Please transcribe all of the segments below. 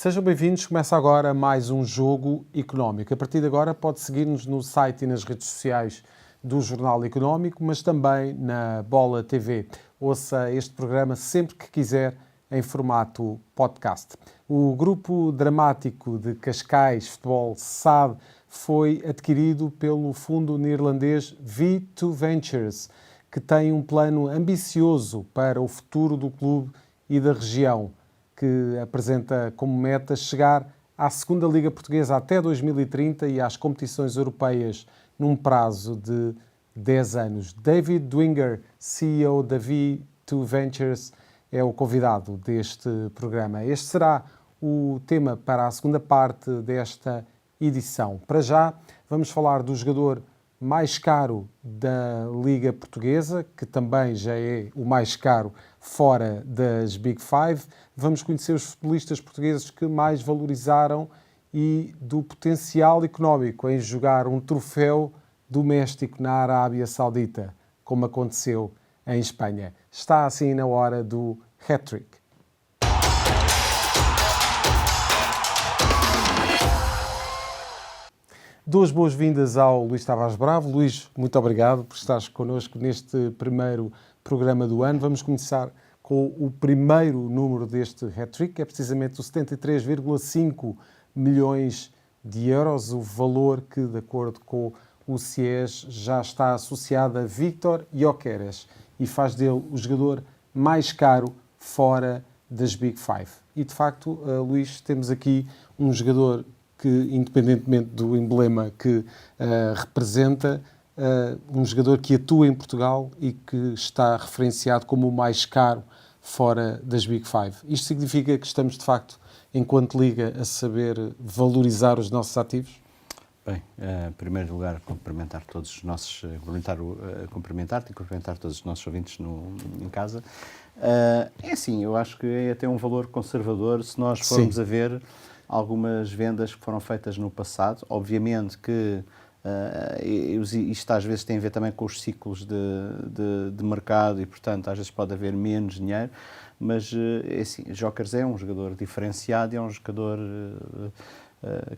Sejam bem-vindos. Começa agora mais um Jogo Económico. A partir de agora pode seguir-nos no site e nas redes sociais do Jornal Económico, mas também na Bola TV. Ouça este programa sempre que quiser em formato podcast. O grupo dramático de Cascais Futebol SAD foi adquirido pelo fundo neerlandês V2 Ventures, que tem um plano ambicioso para o futuro do clube e da região, que apresenta como meta chegar à segunda Liga Portuguesa até 2030 e às competições europeias num prazo de 10 anos. David Dwinger, CEO da V2 Ventures, é o convidado deste programa. Este será o tema para a segunda parte desta edição. Para já, vamos falar do jogador mais caro da Liga Portuguesa, que também já é o mais caro fora das Big Five. Vamos conhecer os futebolistas portugueses que mais valorizaram e do potencial económico em jogar um troféu doméstico na Arábia Saudita, como aconteceu em Espanha. Está assim na hora do hat-trick. Duas boas-vindas ao Luís Tavares Bravo. Luís, muito obrigado por estares connosco neste primeiro programa do ano. Vamos começar com o primeiro número deste hat-trick, que é precisamente o 73,5 milhões de euros, o valor que, de acordo com o CIES, já está associado a Víctor Gyökeres e faz dele o jogador mais caro fora das Big Five. E, de facto, Luís, temos aqui um jogador que, independentemente do emblema que representa, um jogador que atua em Portugal e que está referenciado como o mais caro fora das Big Five. Isto significa que estamos, de facto, enquanto Liga, a saber valorizar os nossos ativos? Bem, em primeiro lugar, cumprimentar todos os nossos, cumprimentar-te e cumprimentar todos os nossos ouvintes em casa. É assim, eu acho que é até um valor conservador se nós formos a ver algumas vendas que foram feitas no passado. Obviamente que isto às vezes tem a ver também com os ciclos de mercado e, portanto, às vezes pode haver menos dinheiro, mas é assim, Gyökeres é um jogador diferenciado e é um jogador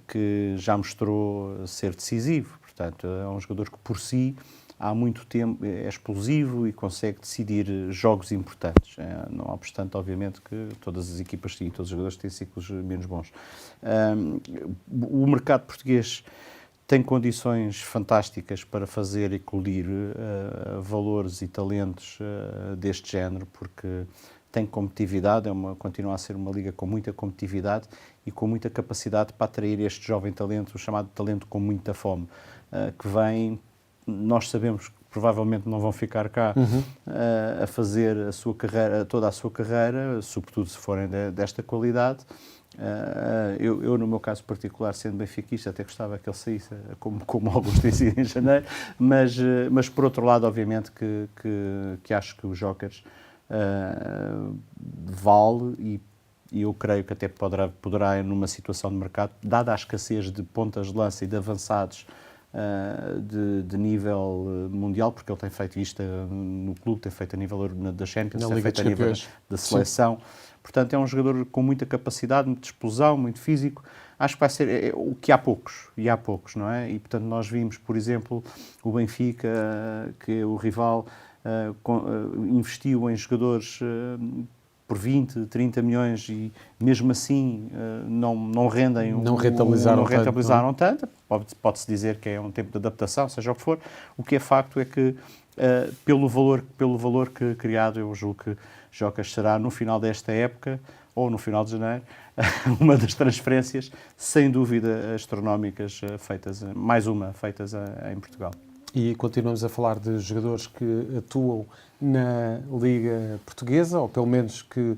que já mostrou ser decisivo. Portanto, é um jogador que por si há muito tempo é explosivo e consegue decidir jogos importantes. Não obstante, obviamente, que todas as equipas e todos os jogadores têm ciclos menos bons. O mercado português tem condições fantásticas para fazer eclodir valores e talentos deste género, porque tem competitividade, continua a ser uma liga com muita competitividade e com muita capacidade para atrair este jovem talento, o chamado talento com muita fome, que vem. Nós sabemos que provavelmente não vão ficar cá a fazer a sua carreira, toda a sua carreira, sobretudo se forem desta qualidade. Eu, no meu caso particular, sendo benfiquista, até gostava que ele saísse, como alguns têm sido em janeiro, mas por outro lado, obviamente, que acho que o Gyökeres vale e eu creio que até poderá, numa situação de mercado, dada a escassez de pontas de lança e de avançados de nível mundial, porque ele tem feito isto no clube, tem feito a nível da Champions, tem feito a nível da seleção. Sim. Portanto, é um jogador com muita capacidade, muita explosão, muito físico. Acho que vai ser o que há poucos, não é? E, portanto, nós vimos, por exemplo, o Benfica, que o rival investiu em jogadores por 20, 30 milhões e mesmo assim não rendem, não rentabilizaram tanto. Pode-se dizer que é um tempo de adaptação, seja o que for. O que é facto é que pelo valor que criado, eu julgo que Gyökeres será no final desta época ou no final de janeiro uma das transferências sem dúvida astronómicas feitas em Portugal. E continuamos a falar de jogadores que atuam na Liga Portuguesa, ou pelo menos que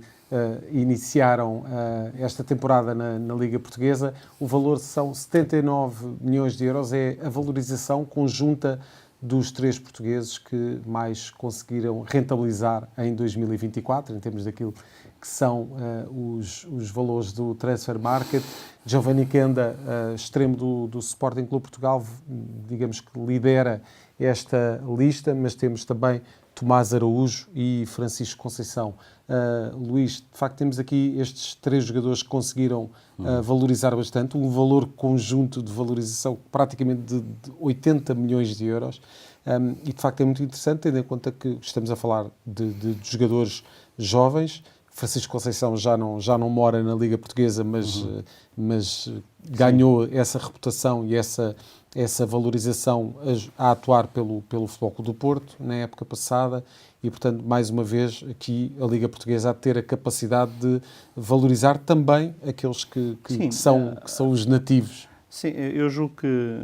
iniciaram esta temporada na Liga Portuguesa. O valor são 79 milhões de euros, é a valorização conjunta dos três portugueses que mais conseguiram rentabilizar em 2024, em termos daquilo que são os valores do Transfer Market. Giovanni Kenda, extremo do Sporting Clube Portugal, digamos que lidera esta lista, mas temos também Tomás Araújo e Francisco Conceição. Luís, de facto temos aqui estes 3 jogadores que conseguiram valorizar bastante, um valor conjunto de valorização praticamente de 80 milhões de euros, e de facto é muito interessante, tendo em conta que estamos a falar de jogadores jovens. Francisco Conceição já não mora na Liga Portuguesa, mas ganhou essa reputação e essa valorização a atuar pelo Futebol Clube do Porto na época passada, e portanto, mais uma vez, aqui a Liga Portuguesa há de ter a capacidade de valorizar também aqueles que são os nativos. Sim, eu julgo que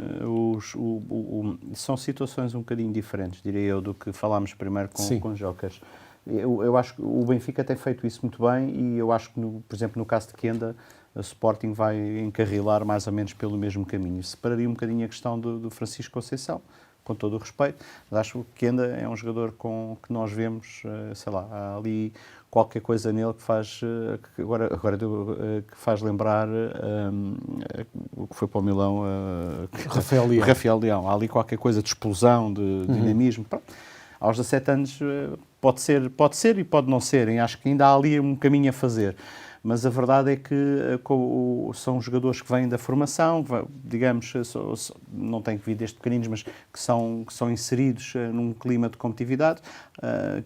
são situações um bocadinho diferentes, diria eu, do que falámos primeiro com os Jokers. Eu acho que o Benfica tem feito isso muito bem, e eu acho que, por exemplo, no caso de Kenda, a Sporting vai encarrilar mais ou menos pelo mesmo caminho. Separaria um bocadinho a questão do Francisco Conceição, com todo o respeito, mas acho que Kenda é um jogador que nós vemos, sei lá, há ali qualquer coisa nele que faz, que faz lembrar o que foi para o Milão, Rafael Leão. Há ali qualquer coisa de explosão, de dinamismo. Pronto. Aos 17 anos pode ser e pode não ser, e acho que ainda há ali um caminho a fazer. Mas a verdade é que são jogadores que vêm da formação, digamos, não têm que vir desde pequeninos, mas que são inseridos num clima de competitividade,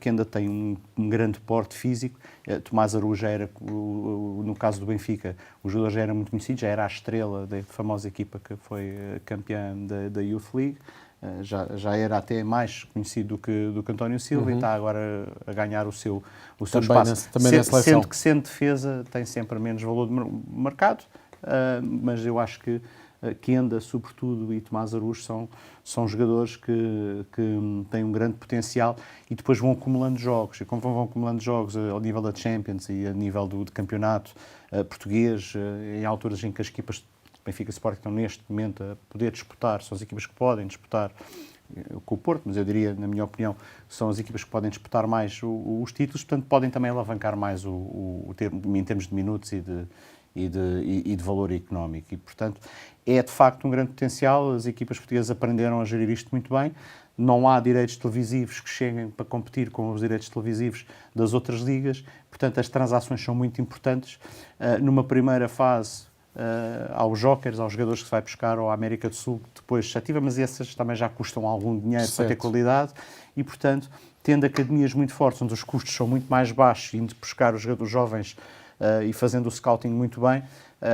que ainda tem um grande porte físico. Tomás Araújo já era, no caso do Benfica, o jogador já era muito conhecido, já era a estrela da famosa equipa que foi campeã da Youth League. Já era até mais conhecido do que António Silva, e está agora a ganhar o seu espaço. Sendo que, sendo defesa, tem sempre menos valor de mercado, mas eu acho que Kenda, sobretudo, e Tomás Araújo são jogadores que têm um grande potencial, e depois vão acumulando jogos. E como vão acumulando jogos ao nível da Champions e a nível do campeonato português, em alturas em que as equipas Benfica e Sporting estão neste momento a poder disputar, são as equipas que podem disputar com o Porto, mas eu diria, na minha opinião, são as equipas que podem disputar mais os títulos, portanto podem também alavancar mais em termos de minutos e de valor económico. E, portanto, é de facto um grande potencial. As equipas portuguesas aprenderam a gerir isto muito bem. Não há direitos televisivos que cheguem para competir com os direitos televisivos das outras ligas, portanto as transações são muito importantes. Numa primeira fase, aos jokers, aos jogadores que se vai buscar ao América do Sul, depois se ativa, mas essas também já custam algum dinheiro para ter qualidade, e portanto, tendo academias muito fortes, onde os custos são muito mais baixos, indo buscar os jogadores jovens e fazendo o scouting muito bem,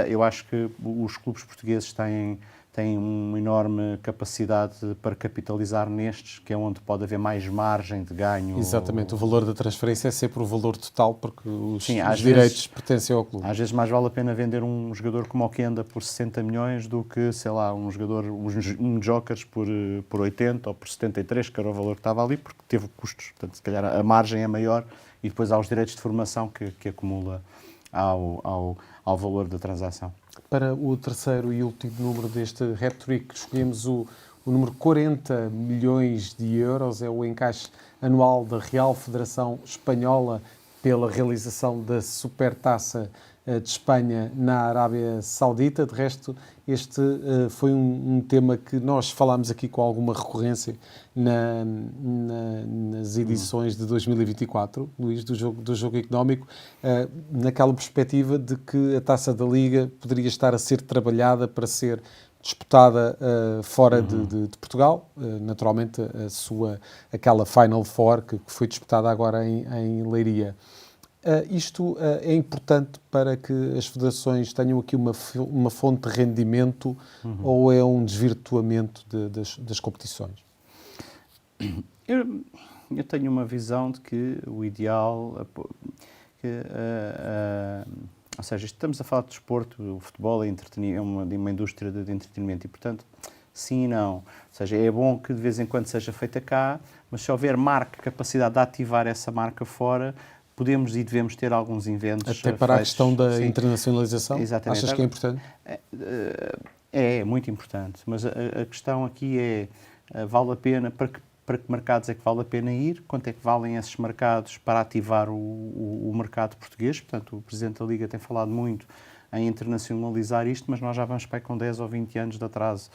eu acho que os clubes portugueses têm uma enorme capacidade para capitalizar nestes, que é onde pode haver mais margem de ganho. Exatamente, o valor da transferência é sempre o valor total, porque os direitos pertencem ao clube. Às vezes mais vale a pena vender um jogador como o Kenda por 60 milhões do que, sei lá, um Jokers por 80 ou por 73, que era o valor que estava ali, porque teve custos. Portanto, se calhar a margem é maior, e depois há os direitos de formação que acumula ao valor da transação. Para o terceiro e último número deste hat-trick, escolhemos o número 40 milhões de euros, é o encaixe anual da Real Federação Espanhola pela realização da Supertaça de Espanha na Arábia Saudita. De resto, este foi um tema que nós falámos aqui com alguma recorrência nas edições de 2024, Luís, do jogo económico, naquela perspectiva de que a Taça da Liga poderia estar a ser trabalhada para ser disputada fora de Portugal, naturalmente aquela Final Four que foi disputada agora em Leiria. Isto é importante para que as federações tenham aqui uma fonte de rendimento, ou é um desvirtuamento das competições? Eu tenho uma visão de que o ideal... ou seja, estamos a falar de desporto, o futebol é uma indústria de entretenimento, e, portanto, sim e não. Ou seja, é bom que de vez em quando seja feita cá, mas se houver capacidade de ativar essa marca fora, podemos e devemos ter alguns eventos. Até para a questão da internacionalização? Exatamente. Achas que é importante? É muito importante, mas a questão aqui é, vale a pena, para que mercados é que vale a pena ir, quanto é que valem esses mercados para ativar o mercado português? Portanto, o Presidente da Liga tem falado muito em internacionalizar isto, mas nós já vamos para com 10 ou 20 anos de atraso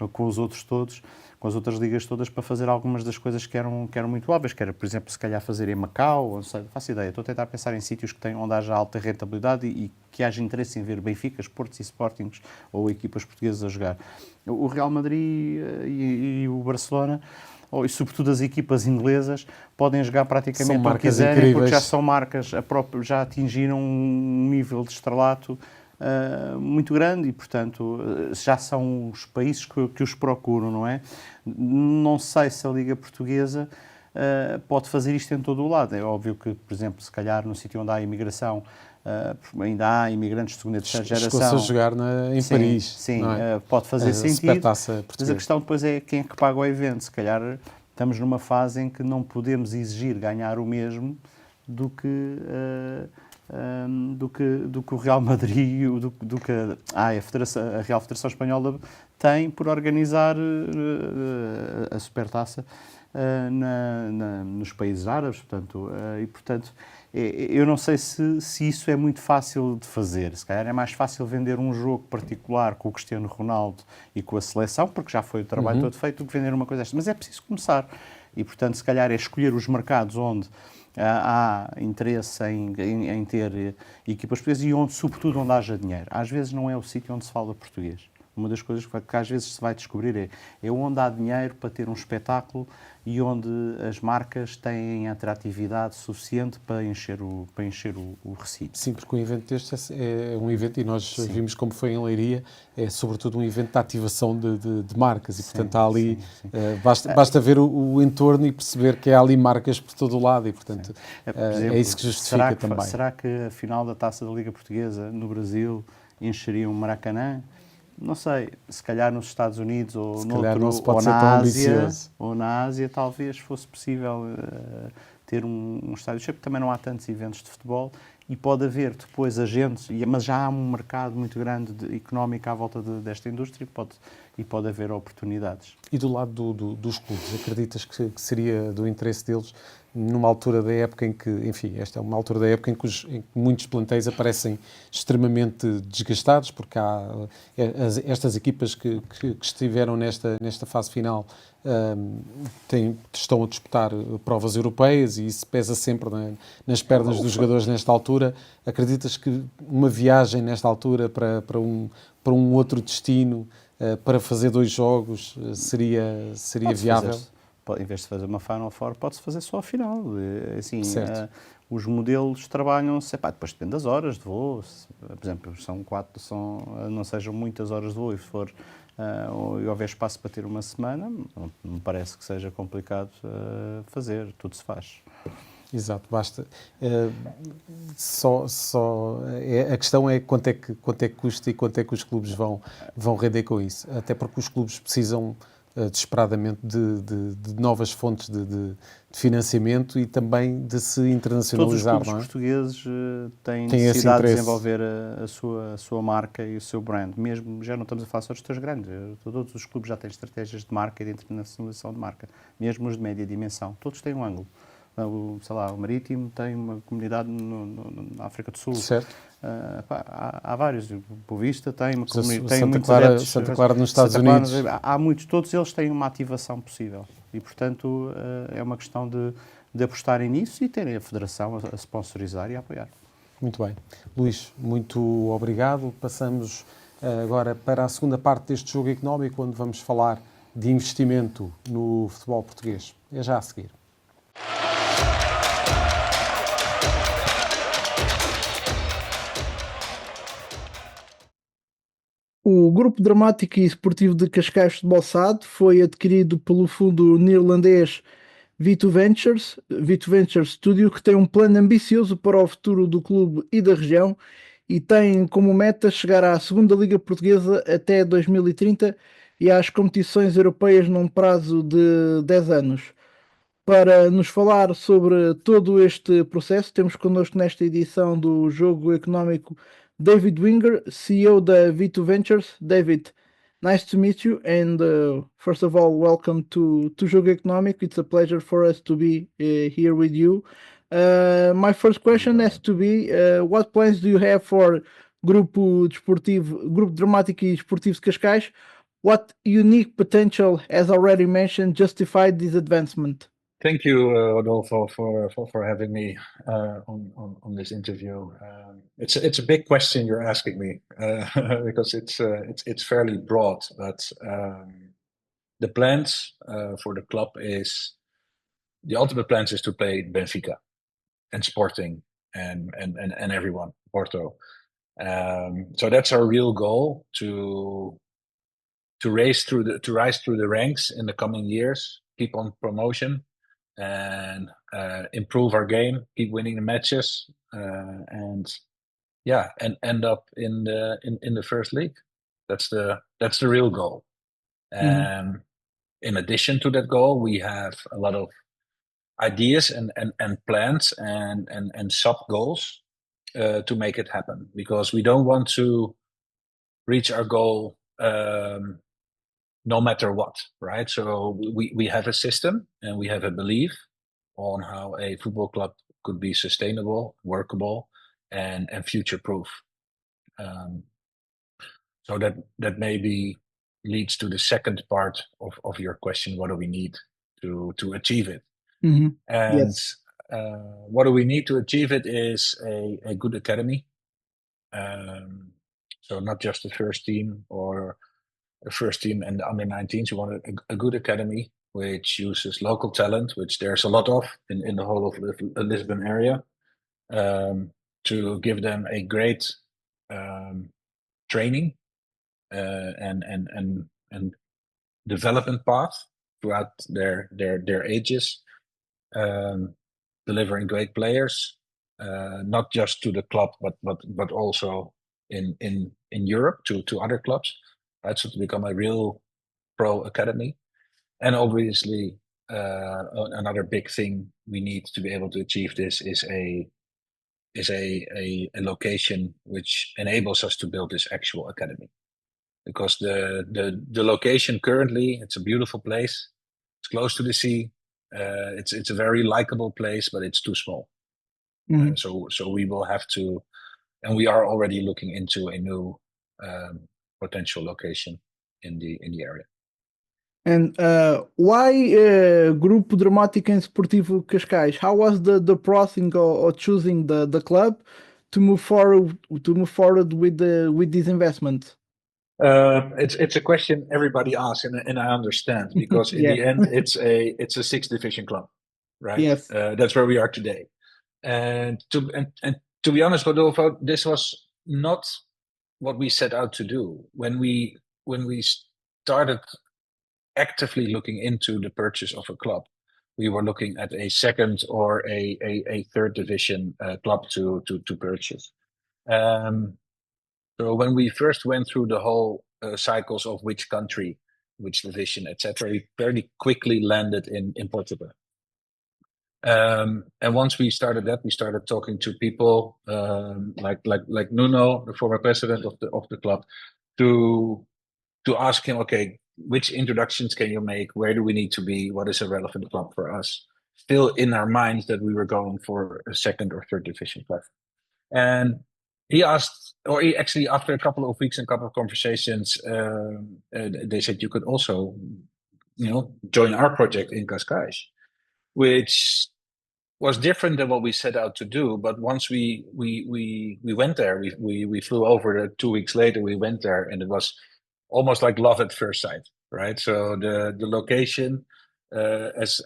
com os outros todos, com as outras ligas todas, para fazer algumas das coisas que eram muito óbvias, que era, por exemplo, se calhar fazer em Macau, não sei, não faço ideia. Estou a tentar pensar em sítios onde haja alta rentabilidade e que haja interesse em ver Benficas, Portos e Sportings ou equipas portuguesas a jogar. O Real Madrid e o Barcelona, e sobretudo as equipas inglesas, podem jogar praticamente o que quiserem, incríveis. porque já são marcas, já atingiram um nível de estrelato muito grande e, portanto, já são os países que os procuram, não é? Não sei se a Liga Portuguesa pode fazer isto em todo o lado. É óbvio que, por exemplo, se calhar no sítio onde há imigração, ainda há imigrantes de segunda e terceira geração. Chegou-se a jogar em Paris. Sim, não é? Pode fazer sentido. Mas portuguesa. a questão depois é quem é que paga o evento. Se calhar estamos numa fase em que não podemos exigir ganhar o mesmo do que o Real Madrid, do que a Real Federação Espanhola tem por organizar a Supertaça nos países árabes. Portanto, eu não sei se isso é muito fácil de fazer. Se calhar é mais fácil vender um jogo particular com o Cristiano Ronaldo e com a seleção, porque já foi o trabalho todo feito, do que vender uma coisa desta. Mas é preciso começar. E, portanto, se calhar é escolher os mercados onde há interesse em ter equipas portuguesas e sobretudo onde haja dinheiro. Às vezes não é o sítio onde se fala português. Uma das coisas que às vezes se vai descobrir é onde há dinheiro para ter um espetáculo e onde as marcas têm atratividade suficiente para encher o recinto. Sim, porque um evento deste é um evento, e nós vimos como foi em Leiria, é sobretudo um evento de ativação de marcas e, portanto, há ali, basta ver o entorno e perceber que há ali marcas por todo o lado e, portanto, exemplo, é isso que justifica também. Será que a final da Taça da Liga Portuguesa no Brasil encheria um Maracanã? Não sei, se calhar nos Estados Unidos ou na Ásia talvez fosse possível ter um estádio cheio, porque também não há tantos eventos de futebol e pode haver depois agentes, mas já há um mercado muito grande económico à volta desta indústria e pode haver oportunidades. E do lado dos clubes, acreditas que seria do interesse deles numa altura da época em que, enfim, esta é uma altura da época em que muitos plantéis aparecem extremamente desgastados, porque há estas equipas que estiveram nesta fase final estão a disputar provas europeias e isso pesa sempre nas pernas dos jogadores nesta altura. Acreditas que uma viagem nesta altura para um outro destino, para fazer 2 jogos, seria viável? Em vez de fazer uma Final Four, pode-se fazer só a final. Assim, os modelos trabalham-se, depois depende das horas de voo. Por exemplo, não sejam muitas horas de voo e houver espaço para ter uma semana, não me parece que seja complicado fazer, tudo se faz. Exato, basta. A questão é quanto é que custa e quanto é que os clubes vão render com isso. Até porque os clubes precisam desesperadamente de novas fontes de financiamento e também de se internacionalizar. Todos os clubes portugueses têm necessidade de desenvolver a sua marca e o seu brand. Mesmo, já não estamos a falar só dos teus grandes, todos os clubes já têm estratégias de marca e de internacionalização de marca, mesmo os de média dimensão. Todos têm um ângulo. O Marítimo tem uma comunidade na África do Sul. Certo. Há vários. O Boavista tem uma comunidade. Santa Clara nos Estados Unidos. Há muitos. Todos eles têm uma ativação possível. E, portanto, é uma questão de apostarem nisso e terem a Federação a sponsorizar e a apoiar. Muito bem. Luís, muito obrigado. Passamos agora para a segunda parte deste jogo económico, onde vamos falar de investimento no futebol português. É já a seguir. O Grupo Dramático e Esportivo de Cascais Futebol SAD foi adquirido pelo fundo neerlandês V2Ventures Studio, que tem um plano ambicioso para o futuro do clube e da região e tem como meta chegar à segunda Liga Portuguesa até 2030 e às competições europeias num prazo de 10 anos. Para nos falar sobre todo este processo, temos connosco nesta edição do Jogo Económico David Winger, CEO da V2Ventures. David, nice to meet you, and first of all, welcome to Jogo Económico. It's a pleasure for us to be here with you. My first question has to be, what plans do you have for Grupo Dramático e Esportivo de Cascais what unique potential, as already mentioned, justified this advancement? Thank you, Rodolfo, for having me on this interview. It's a big question you're asking me because it's fairly broad, but the plans for the club is the ultimate plans is to play Benfica and Sporting and everyone, Porto. So that's our real goal to rise through the ranks in the coming years, keep on promotion, and improve our game, keep winning the matches, and end up in the first league. That's the real goal. And in addition to that goal, we have a lot of ideas and plans and sub goals to make it happen, because we don't want to reach our goal no matter what, right? So we have a system and we have a belief on how a football club could be sustainable, workable, and future-proof. So that maybe leads to the second part of your question: what do we need to achieve it? Mm-hmm. And Yes. what do we need to achieve it is a good academy. So not just the first team or the first team and the under-19s. We want a good academy which uses local talent, which there's a lot of in the whole of the Lisbon area, to give them a great training and development path throughout their ages, delivering great players, not just to the club but also in Europe to other clubs, right? So to become a real pro academy. And obviously, another big thing we need to be able to achieve this is a location which enables us to build this actual academy. Because the location currently, it's a beautiful place. It's close to the sea. It's a very likable place, but it's too small. So we will have to, and we are already looking into a new potential location in the area. And why Grupo Dramático and Sportivo Cascais? How was the process or choosing the club to move forward with this investment? It's a question everybody asks, and I understand, because in the end it's a sixth division club, right? Yes. That's where we are today. And to be honest, Rodolfo, this was not what we set out to do. When we started actively looking into the purchase of a club, we were looking at a second or a third division club to purchase. So when we first went through the whole cycles of which country, which division, etc., we fairly quickly landed in Portugal. And once we started that, we started talking to people like Nuno, the former president of the club, to ask him, okay, which introductions can you make? Where do we need to be? What is a relevant club for us? Still in our minds that we were going for a second or third division club. And he asked, or he actually, after a couple of weeks and a couple of conversations, they said you could also, join our project in Cascais, which was different than what we set out to do. But once we went there, we flew over 2 weeks later. We went there, and it was almost like love at first sight, right? So the location, as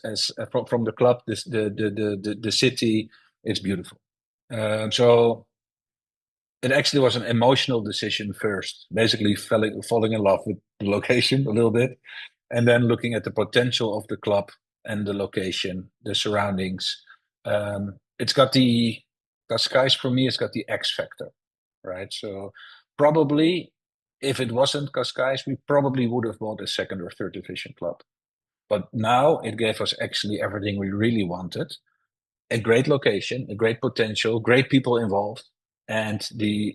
from the club, the city, it's beautiful. So it actually was an emotional decision first, basically falling in love with the location a little bit, and then looking at the potential of the club and the location, the surroundings. It's got the Cascais, for me, it's got the X factor, right? So probably if it wasn't Cascais, we probably would have bought a second or third division club. But now it gave us actually everything we really wanted: a great location, a great potential, great people involved, and the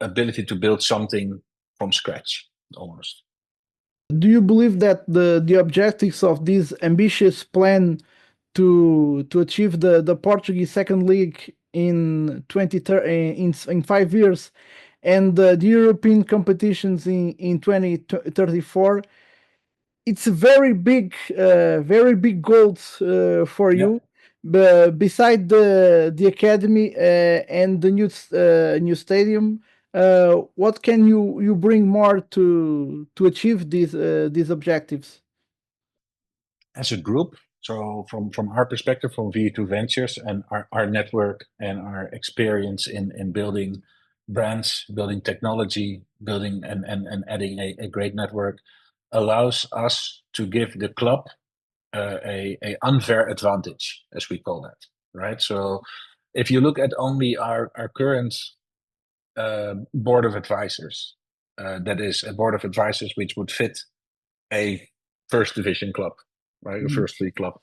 ability to build something from scratch, almost. Do you believe that the objectives of this ambitious plan to achieve the Portuguese second league in 2030 in 5 years and the European competitions in 2034. It's a very big goals for Yeah. you. Beside the academy and the new stadium, what can you bring more to achieve these objectives? As a group, so from our perspective, from VE2 Ventures and our network and our experience in building brands, building technology, building and adding a great network, allows us to give the club a unfair advantage, as we call that, right? So if you look at only our current board of advisors, that is a board of advisors which would fit a first division club, right? A first league club.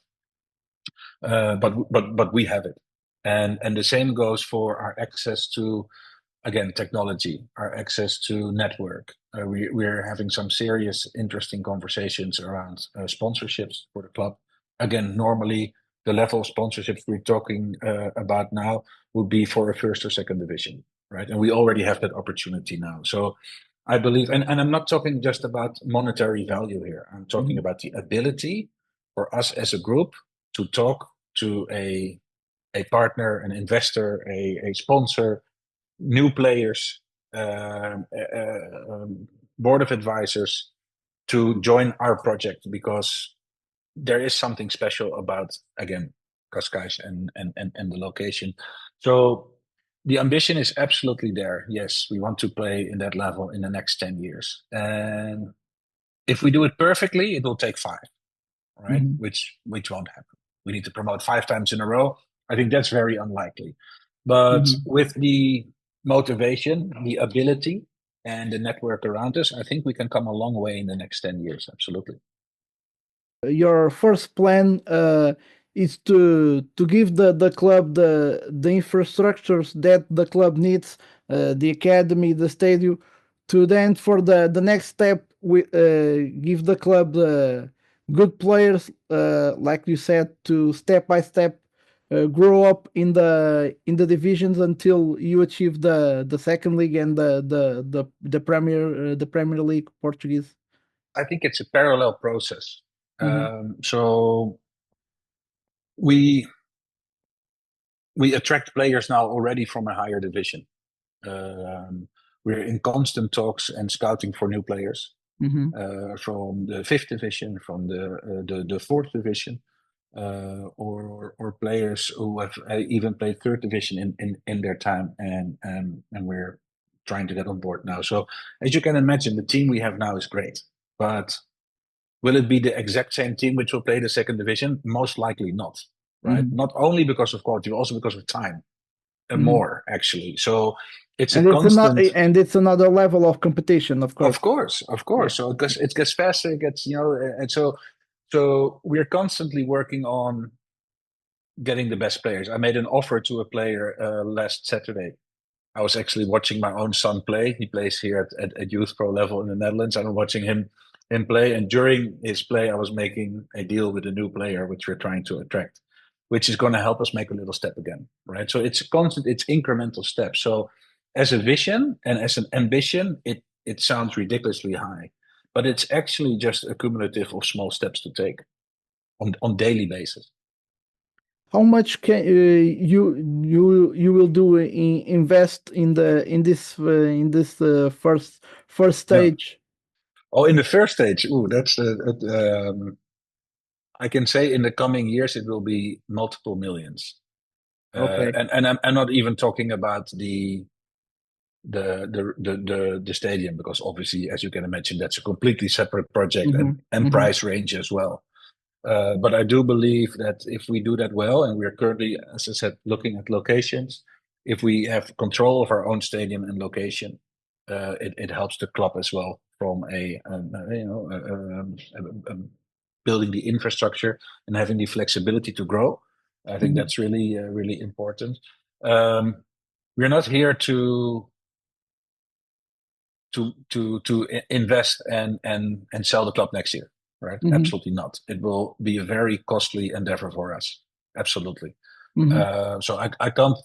But we have it. And the same goes for our access to, again, technology, our access to network. We're having some serious, interesting conversations around sponsorships for the club. Again, normally the level of sponsorships we're talking about now would be for a first or second division, right? And we already have that opportunity now. So I believe, and I'm not talking just about monetary value here. I'm talking about the ability for us as a group to talk to a partner, an investor, a sponsor, new players, board of advisors to join our project, because there is something special about, again, Cascais and the location. So the ambition is absolutely there. Yes, we want to play in that level in the next 10 years. And if we do it perfectly, it will take 5, right? Which won't happen. We need to promote 5 times in a row. I think that's very unlikely. But with the motivation, the ability, and the network around us, I think we can come a long way in the next 10 years. Absolutely. Your first plan is to give the club the infrastructures that the club needs, the academy, the stadium, to then for the next step we give the club good players, like you said, to step by step grow up in the divisions until you achieve the second league and the Premier League Portuguese. I think it's a parallel process. So we attract players now already from a higher division. We're in constant talks and scouting for new players from the 5th division, from the 4th division, or players who have even played 3rd division in their time, and we're trying to get on board now. So as you can imagine, the team we have now is great, but will it be the exact same team which will play the 2nd division? Most likely not, right? Not only because of quality, but also because of time, and more actually. So it's it's another level of competition, of course. Of course. So it gets faster, it gets, and so we're constantly working on getting the best players. I made an offer to a player last Saturday. I was actually watching my own son play. He plays here at youth pro level in the Netherlands. I'm watching him play, and during his play, I was making a deal with a new player, which we're trying to attract, which is going to help us make a little step again, right? So it's constant, it's incremental steps. So as a vision and as an ambition, it sounds ridiculously high, but it's actually just a cumulative of small steps to take on daily basis. How much can you will do invest in this first stage? Oh, in the first stage, that's I can say in the coming years it will be multiple millions. Okay. And I'm not even talking about the stadium, because obviously, as you can imagine, that's a completely separate project and price range as well. But I do believe that if we do that well, and we're currently, as I said, looking at locations, if we have control of our own stadium and location, it helps the club as well from building the infrastructure and having the flexibility to grow. I think that's really, really important. We're not here to invest and sell the club next year, right? Absolutely not. It will be a very costly endeavor for us. Absolutely. So I can't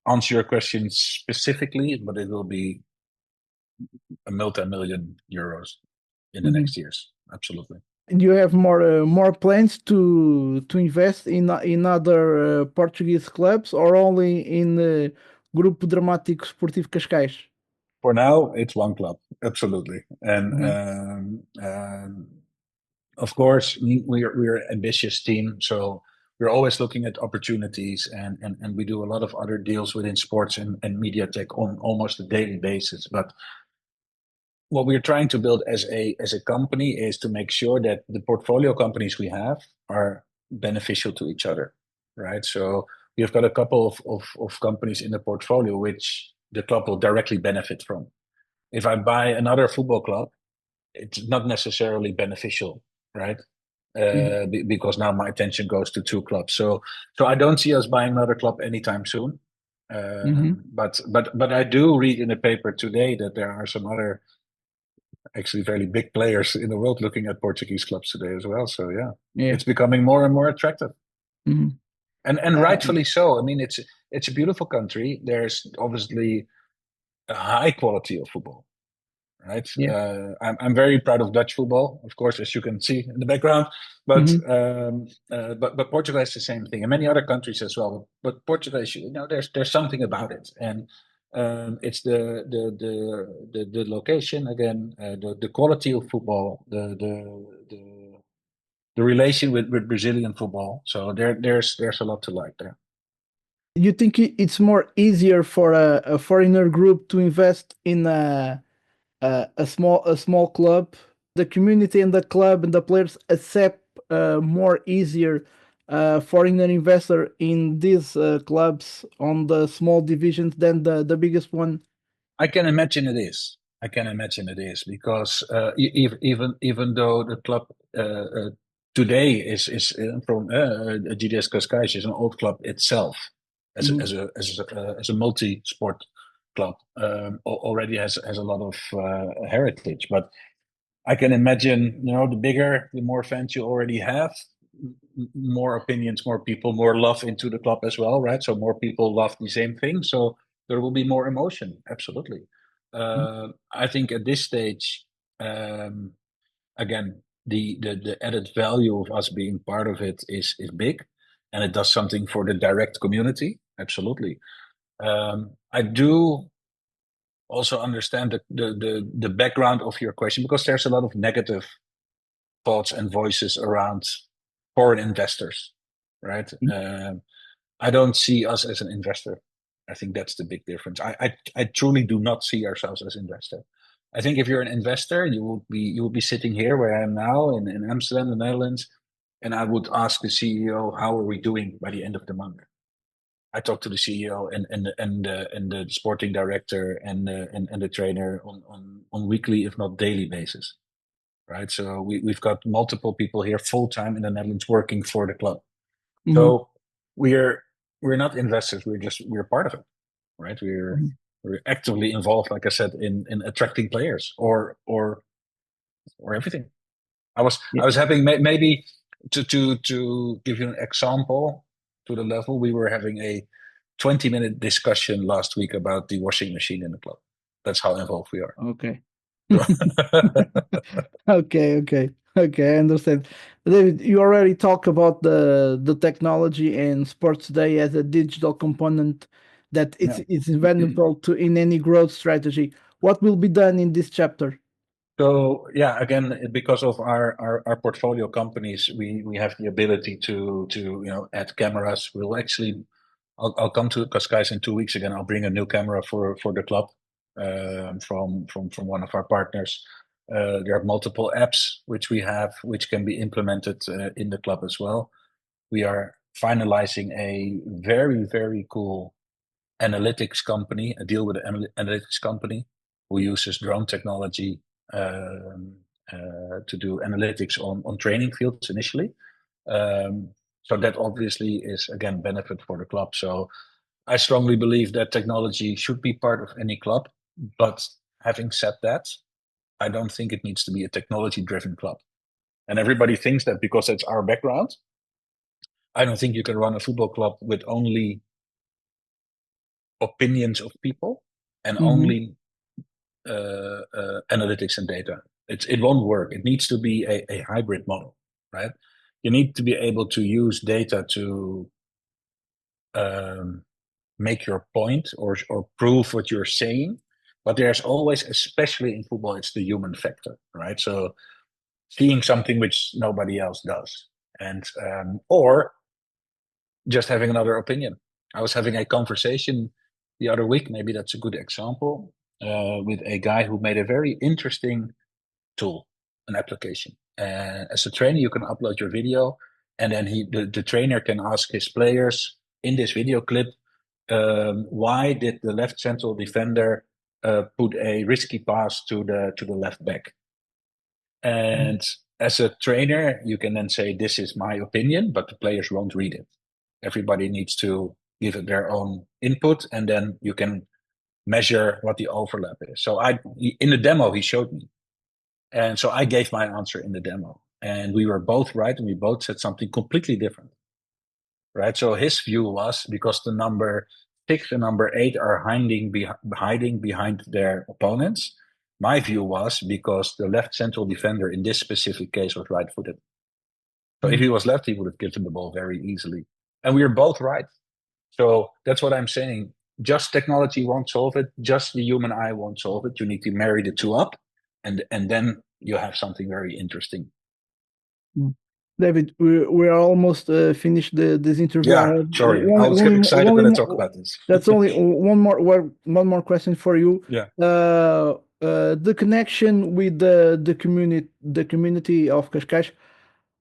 answer your question specifically, but it will be a multi-million euros in the next years. Absolutely. Do you have more plans to invest in other Portuguese clubs or only in Grupo Dramático Esportivo Cascais? For now, it's one club, absolutely, and of course we're an ambitious team, so we're always looking at opportunities, and we do a lot of other deals within sports and media tech on almost a daily basis. But what we're trying to build as a company is to make sure that the portfolio companies we have are beneficial to each other, right? So we've got a couple of companies in the portfolio which the club will directly benefit from. If I buy another football club, it's not necessarily beneficial, right? Because now my attention goes to two clubs. So I don't see us buying another club anytime soon. But I do read in the paper today that there are some other actually fairly big players in the world looking at Portuguese clubs today as well. So yeah. It's becoming more and more attractive. And rightfully so. I mean, it's a beautiful country. There's obviously a high quality of football, right? I'm very proud of Dutch football, of course, as you can see in the background. But but Portugal has the same thing, and many other countries as well. But Portugal, there's something about it, and it's the location again, the quality of football, the relation with Brazilian football. So there's a lot to like there. You think it's more easier for a foreigner group to invest in a small club? The community and the club and the players accept more easier foreigner investor in these clubs on the small divisions than the biggest one? I can imagine it is. Because even though the club today is from GDS Cascais is an old club itself, as a multi-sport club, already has a lot of heritage. But I can imagine, the bigger, the more fans you already have, more opinions, more people, more love into the club as well, right? So more people love the same thing, so there will be more emotion. Absolutely. I think at this stage, again, the added value of us being part of it is big, and it does something for the direct community. Absolutely. I do also understand the background of your question, because there's a lot of negative thoughts and voices around foreign investors, right? I don't see us as an investor. I think that's the big difference. I truly do not see ourselves as investor. I think if you're an investor, you will be sitting here where I am now in Amsterdam, the Netherlands, and I would ask the CEO, how are we doing by the end of the month? I talk to the CEO and the sporting director and the trainer on weekly, if not daily basis, right? So we've got multiple people here full time in the Netherlands working for the club. So we're not investors. We're part of it, right? We're actively involved, like I said, in attracting players or everything. I was happy maybe to give you an example to the level. We were having a 20-minute discussion last week about the washing machine in the club. That's how involved we are. Okay. Okay, I understand. David, you already talked about the technology and Sports Day as a digital component that it's invaluable to in any growth strategy. What will be done in this chapter? So yeah, again, because of our portfolio companies, we have the ability to add cameras. I'll come to Cascais in 2 weeks again. I'll bring a new camera for the club from one of our partners. There are multiple apps which we have, which can be implemented in the club as well. We are finalizing a very, very cool analytics company, a deal with an analytics company who uses drone technology to do analytics on training fields initially. So that obviously is, again, benefit for the club. So I strongly believe that technology should be part of any club. But having said that, I don't think it needs to be a technology-driven club. And everybody thinks that because it's our background. I don't think you can run a football club with only opinions of people and only analytics and data. It won't work. It needs to be a hybrid model, right? You need to be able to use data to make your point or prove what you're saying. But there's always, especially in football, it's the human factor, right? So seeing something which nobody else does, and or just having another opinion. I was having a conversation the other week, maybe that's a good example, with a guy who made a very interesting tool, an application. As a trainer, you can upload your video, and then the trainer can ask his players in this video clip, why did the left central defender put a risky pass to the left back? And as a trainer, you can then say, this is my opinion, but the players won't read it. Everybody needs to give it their own input, and then you can measure what the overlap is. So in the demo, he showed me. And so I gave my answer in the demo. And we were both right, and we both said something completely different. Right? So his view was, because the number 6 and number 8 are hiding behind their opponents. My view was because the left central defender in this specific case was right-footed. So if he was left, he would have given the ball very easily. And we were both right. So that's what I'm saying. Just technology won't solve it. Just the human eye won't solve it. You need to marry the two up, and then you have something very interesting. David, we're almost finished this interview. Yeah, sorry. I always get excited when I talk about this. That's only one more question for you. Yeah. The connection with the community of Cascais,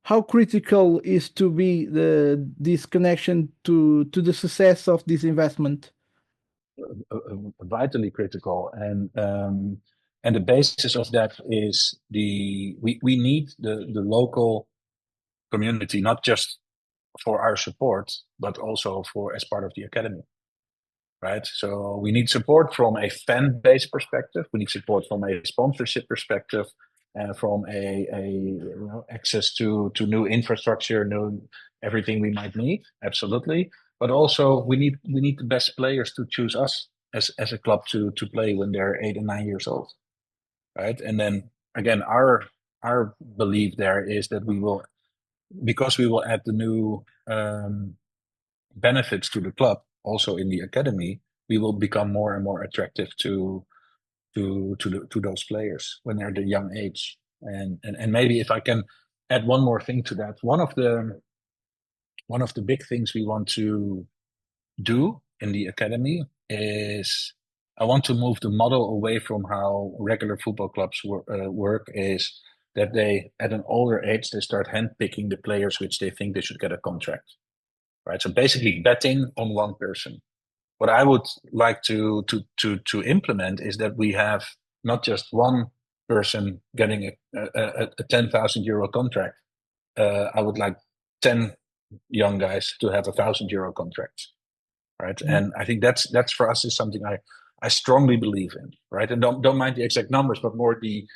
how critical is to be this connection to the success of this investment? Vitally critical, and the basis of that is we need the local community, not just for our support, but also as part of the academy, right? So we need support from a fan base perspective. We need support from a sponsorship perspective, and from access to new infrastructure, everything we might need. Absolutely. But also we need the best players to choose us as a club to play when they're 8 and 9 years old, right? And then again, our belief there is that because we will add the new benefits to the club, also in the academy, we will become more and more attractive to those players when they're the young age. And maybe if I can add one more thing to that, one of the big things we want to do in the academy is I want to move the model away from how regular football clubs work, is that they, at an older age, they start handpicking the players which they think they should get a contract, right? So basically betting on one person. What I would like to implement is that we have not just one person getting a 10,000 euro contract. I would like 10 young guys to have €1,000 contracts, right? Mm-hmm. And I think that's for us is something I strongly believe in, right? And don't mind the exact numbers, but more the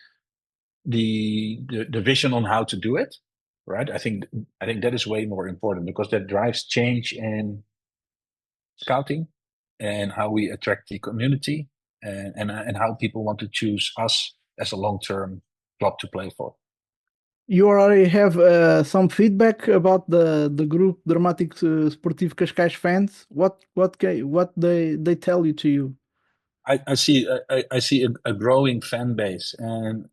vision on how to do it, right? I think that is way more important, because that drives change in scouting and how we attract the community, and how people want to choose us as a long-term club to play for. You already have some feedback about the group Dramatic Sportivo Cascais fans. What they tell you? I see a growing fan base, and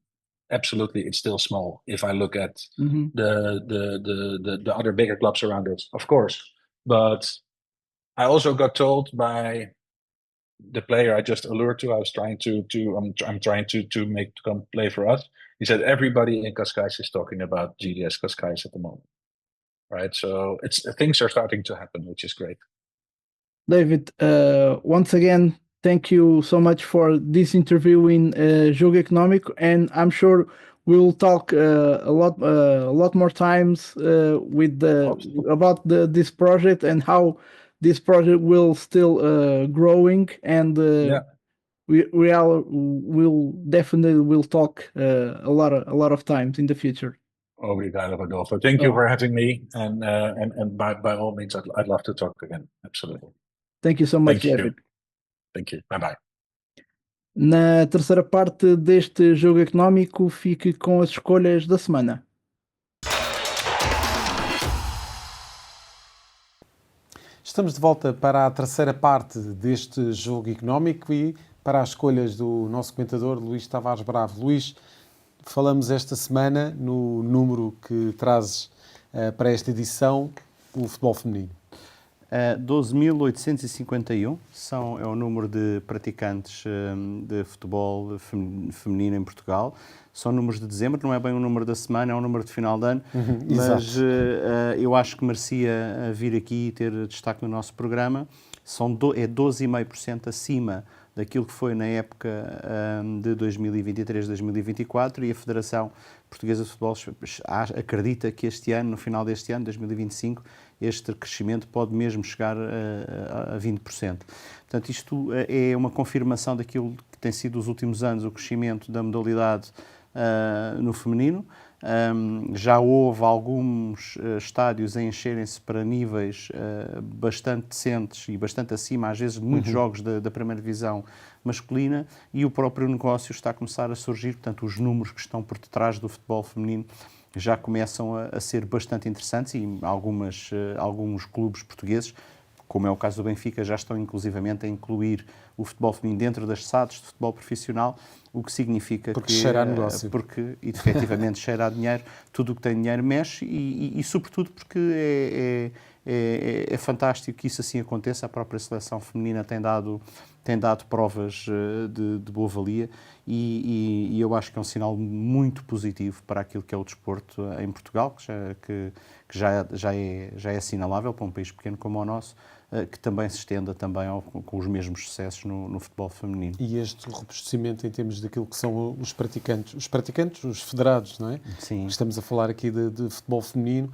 absolutely it's still small if I look at the other bigger clubs around us, of course. But I also got told by the player I just allured to, I'm trying to make to come play for us. He said everybody in Cascais is talking about GDS Cascais at the moment, right? So things are starting to happen, which is great. David, once again, thank you so much for this interview in Jogo Económico, and I'm sure we'll talk a lot more times about this project and how this project will still growing, and we'll definitely talk a lot of times in the future. Obrigado, Rodolfo. Thank you for having me, and by all means, I'd love to talk again. Absolutely. Thank you so much, David. Thank you. Bye-bye. Na terceira parte deste jogo económico, fique com as escolhas da semana. Estamos de volta para a terceira parte deste jogo económico e para as escolhas do nosso comentador Luís Tavares Bravo. Luís, falamos esta semana no número que trazes para esta edição, o futebol feminino. 12.851 é o número de praticantes de futebol feminino em Portugal. São números de dezembro, não é bem o número da semana, é o número de final de ano, mas eu acho que merecia vir aqui e ter destaque no nosso programa. É 12,5% acima daquilo que foi na época de 2023-2024 e a Federação Portuguesa de Futebol acredita que este ano, no final deste ano, 2025, este crescimento pode mesmo chegar a 20%. Portanto, isto é uma confirmação daquilo que tem sido os últimos anos o crescimento da modalidade no feminino. Já houve alguns estádios a encherem-se para níveis bastante decentes e bastante acima, às vezes, de muitos jogos da primeira divisão masculina, e o próprio negócio está a começar a surgir. Portanto, os números que estão por detrás do futebol feminino já começam a ser bastante interessantes e alguns clubes portugueses, como é o caso do Benfica, já estão inclusivamente a incluir o futebol feminino dentro das SADs de futebol profissional, o que significa porque cheira a negócio. Porque efetivamente cheira a dinheiro, tudo o que tem dinheiro mexe e sobretudo porque é fantástico que isso assim aconteça. A própria seleção feminina tem dado provas de boa valia e eu acho que é um sinal muito positivo para aquilo que é o desporto em Portugal, que já é assinalável para um país pequeno como o nosso, que também se estenda também com os mesmos sucessos no futebol feminino. E este robustecimento em termos daquilo que são os praticantes, os federados, não é? Sim. Estamos a falar aqui de futebol feminino,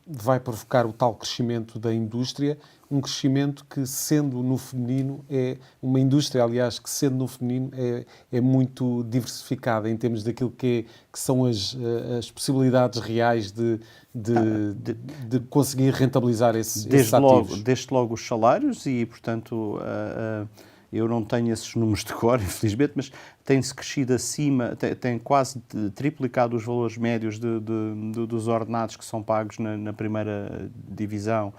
vai provocar o tal crescimento da indústria, um crescimento que, sendo no feminino, é uma indústria, aliás, que sendo no feminino é muito diversificada em termos daquilo que são as possibilidades reais de conseguir rentabilizar esses ativos. Desde logo os salários e, portanto, eu não tenho esses números de cor, infelizmente, mas tem-se crescido acima, tem quase triplicado os valores médios dos ordenados que são pagos na primeira divisão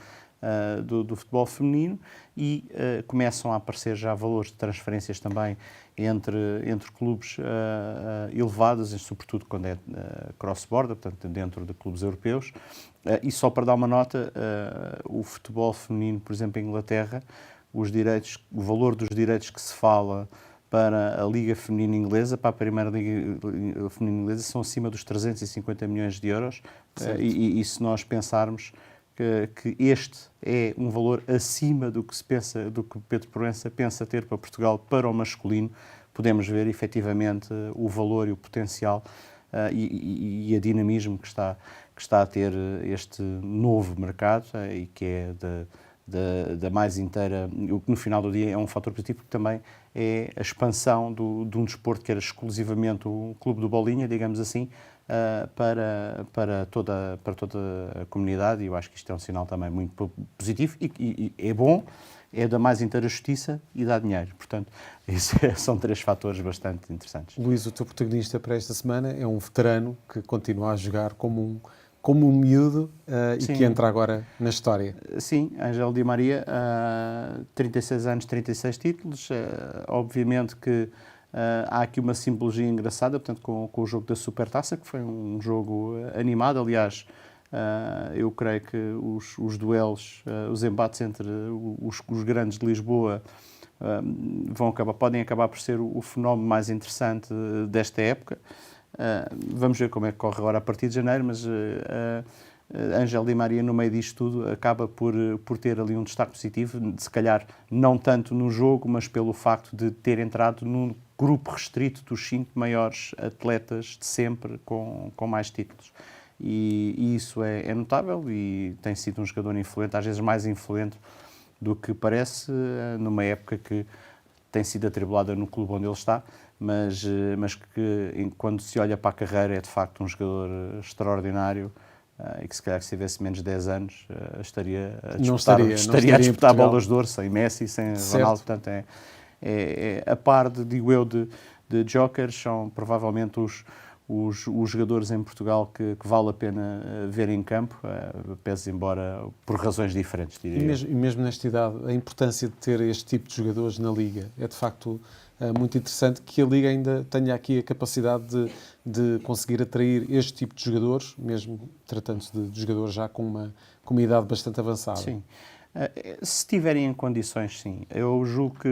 do futebol feminino e começam a aparecer já valores de transferências também entre clubes elevados, sobretudo quando é cross-border, portanto dentro de clubes europeus. E só para dar uma nota, o futebol feminino, por exemplo, em Inglaterra, o valor dos direitos que se fala para a Liga Feminina Inglesa, para a Primeira Liga Feminina Inglesa, são acima dos 350 milhões de euros. E se nós pensarmos que este é um valor acima do que se pensa, do que Pedro Proença pensa ter para Portugal para o masculino, podemos ver efetivamente o valor e o potencial e a dinamismo que está a ter este novo mercado e que é da mais inteira, o que no final do dia é um fator positivo, porque também é a expansão de um desporto que era exclusivamente o clube do Bolinha, digamos assim, para toda a comunidade, e eu acho que isto é um sinal também muito positivo e é bom, é da mais inteira justiça e dá dinheiro. Portanto, isso são três fatores bastante interessantes. Luís, o teu protagonista para esta semana é um veterano que continua a jogar como um miúdo e que entra agora na história. Sim, Ângelo Di Maria, 36 anos, 36 títulos, obviamente que há aqui uma simbologia engraçada, portanto, com o jogo da Supertaça, que foi um jogo animado. Aliás, eu creio que os duelos, os embates entre os grandes de Lisboa podem acabar por ser o fenómeno mais interessante desta época. Vamos ver como é que corre agora a partir de janeiro, mas Ângelo Di Maria, no meio disto tudo, acaba por ter ali um destaque positivo, se calhar não tanto no jogo, mas pelo facto de ter entrado num grupo restrito dos 5 maiores atletas de sempre com mais títulos. E isso é notável e tem sido um jogador influente, às vezes mais influente do que parece, numa época que tem sido atribulada no clube onde ele está, mas que quando se olha para a carreira é de facto um jogador extraordinário e que se calhar que se tivesse menos de 10 anos estaria a disputar bolas de ouro sem Messi, sem Ronaldo, portanto a par, digo eu, de jokers, são provavelmente os jogadores em Portugal que vale a pena ver em campo, pese embora por razões diferentes, diria eu. E mesmo nesta idade, a importância de ter este tipo de jogadores na Liga é de facto muito interessante, que a Liga ainda tenha aqui a capacidade de conseguir atrair este tipo de jogadores, mesmo tratando-se de jogadores já com uma idade bastante avançada. Sim. Se estiverem em condições, sim. Eu julgo que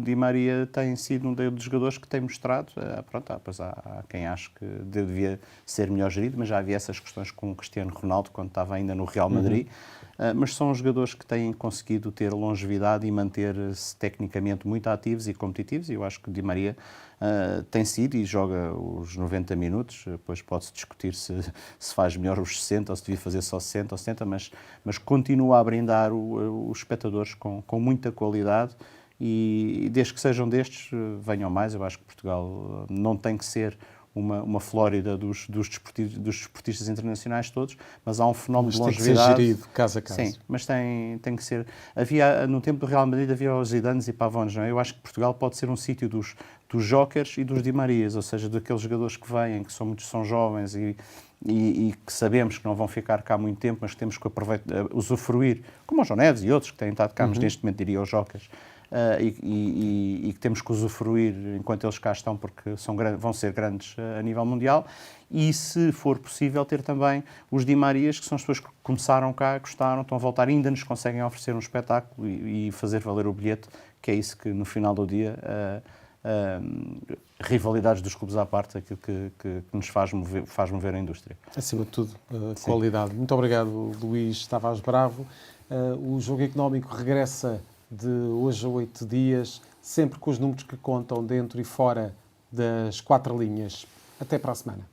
Di Maria tem sido um dos jogadores que tem mostrado. Pois há quem ache que devia ser melhor gerido, mas já havia essas questões com o Cristiano Ronaldo quando estava ainda no Real Madrid. Mas são jogadores que têm conseguido ter longevidade e manter-se tecnicamente muito ativos e competitivos, e eu acho que Di Maria tem sido e joga os 90 minutos, depois pode-se discutir se faz melhor os 60 ou se devia fazer só 60 ou 70, mas continua a brindar os espectadores com muita qualidade, e desde que sejam destes, venham mais. Eu acho que Portugal não tem que ser uma Flórida dos desportistas internacionais todos, mas há um fenómeno de longevidade. Tem que ser gerido caso a caso. Sim, mas tem que ser. No tempo do Real Madrid havia os Zidanes e Pavones, não é? Eu acho que Portugal pode ser um sítio dos jokers e dos Di Marias, ou seja, daqueles jogadores que vêm, que são jovens e que sabemos que não vão ficar cá muito tempo, mas que temos que usufruir, como o João Neves e outros que têm estado cá, mas neste momento diria os jokers, e que temos que usufruir enquanto eles cá estão, porque vão ser grandes a nível mundial. E, se for possível, ter também os Di Marias, que são as pessoas que começaram cá, gostaram, estão a voltar, ainda nos conseguem oferecer um espetáculo e fazer valer o bilhete, que é isso que, no final do dia, rivalidades dos clubes à parte, aquilo que nos faz mover a indústria. Acima de tudo, qualidade. Muito obrigado, Luís Tavares Bravo. O Jogo Económico regressa de hoje a 8 dias, sempre com os números que contam dentro e fora das 4 linhas. Até para a semana.